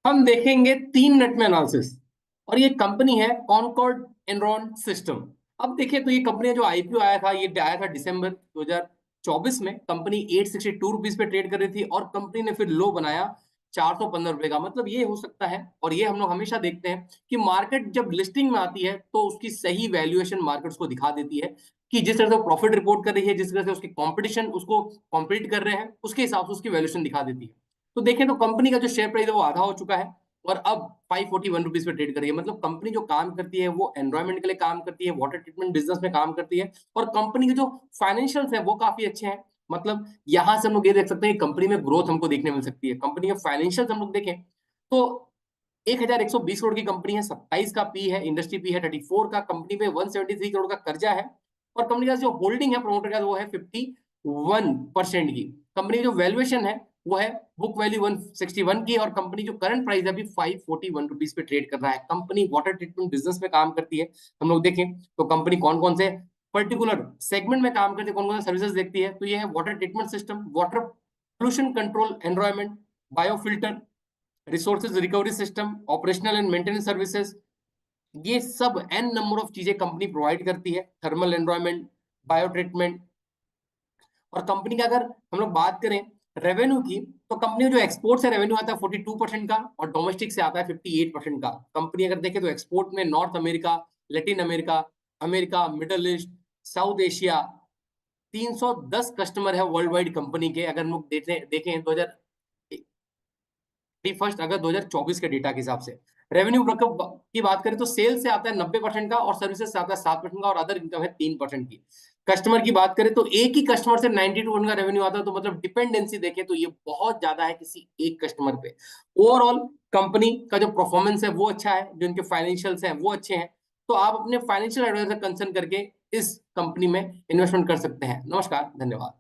हम देखेंगे 3 मिनट में एनालिसिस। और ये कंपनी है कॉनकॉर्ड एनरॉन सिस्टम। अब देखिए तो ये कंपनी जो आईपीओ आया था, ये आया था दिसंबर 2024 में। कंपनी 862 रुपीज पे ट्रेड कर रही थी और कंपनी ने फिर लो बनाया 415 रुपए का। मतलब ये हो सकता है, और ये हम लोग हमेशा देखते हैं कि मार्केट जब लिस्टिंग में आती है तो उसकी सही वैल्यूएशन मार्केट्स को दिखा देती है कि जिस तरह से प्रॉफिट रिपोर्ट कर रही है, जिस तरह से उसकी कंपटीशन उसको कॉम्पीट कर रहे हैं, उसके हिसाब से उसकी वैल्यूएशन दिखा देती है। तो देखें तो कंपनी का जो शेयर प्राइस है वो आधा हो चुका है और अब 541 रुपीज पे ट्रेड कर रही है। मतलब कंपनी जो काम करती है वो एनवायरमेंट के लिए काम करती है, वाटर ट्रीटमेंट बिजनेस में काम करती है, और कंपनी के जो फाइनेंशियल्स है वो काफी अच्छे हैं। मतलब यहां से हम लोग ये देख सकते हैं कि कंपनी में ग्रोथ हमको देखने मिल सकती है। कंपनी के फाइनेंशियल्स हम लोग देखें तो 1120 करोड़ की कंपनी है, 27 का पी है, इंडस्ट्री पी है 34 का, कंपनी पे 173 करोड़ का कर्जा है, और कंपनी का जो होल्डिंग है प्रमोटर का वो है 51% की। कंपनी की जो वैल्यूएशन है वो है बुक वैल्यू 161 की, और कंपनी जो करंट प्राइस है अभी 541 रुपीज पे ट्रेड कर रहा है। कंपनी वाटर ट्रीटमेंट बिजनेस में काम करती है। हम लोग देखें तो कंपनी कौन कौन से पर्टिकुलर सेगमेंट में काम करती है, कौन कौन से सर्विसेज देखती है, तो ये है water treatment system, water pollution control, environment, biofilter, resources recovery system, operational and maintenance services. ये सब एन नंबर ऑफ चीजें कंपनी प्रोवाइड करती है, थर्मल एनवायरमेंट, बायो ट्रीटमेंट। और कंपनी का अगर हम लोग बात करें रेवेन्यू की, तो कंपनी जो एक्सपोर्ट से रेवेन्यू आता है 42% का, और डोमेस्टिक से आता है 58% का। कंपनी अगर देखें तो एक्सपोर्ट में north America, Latin America, America, middle east, south Asia, 310 customer है वर्ल्ड वाइड कंपनी के। अगर हम लोग देखें 31 अगस्त 2024 के डेटा के हिसाब से रेवेन्यू की बात करें तो सेल से आता है 90% का, और सर्विसेज से आता है 7% का, और अदर इनकम है 3% की। कस्टमर की बात करें तो एक ही कस्टमर से 92% का रेवेन्यू आता है। तो मतलब डिपेंडेंसी देखें तो ये बहुत ज्यादा है किसी एक कस्टमर पे। ओवरऑल कंपनी का जो परफॉर्मेंस है वो अच्छा है, जो इनके फाइनेंशियल्स हैं वो अच्छे हैं। तो आप अपने फाइनेंशियल एडवाइजर कंसर्न करके इस कंपनी में इन्वेस्टमेंट कर सकते हैं। नमस्कार, धन्यवाद।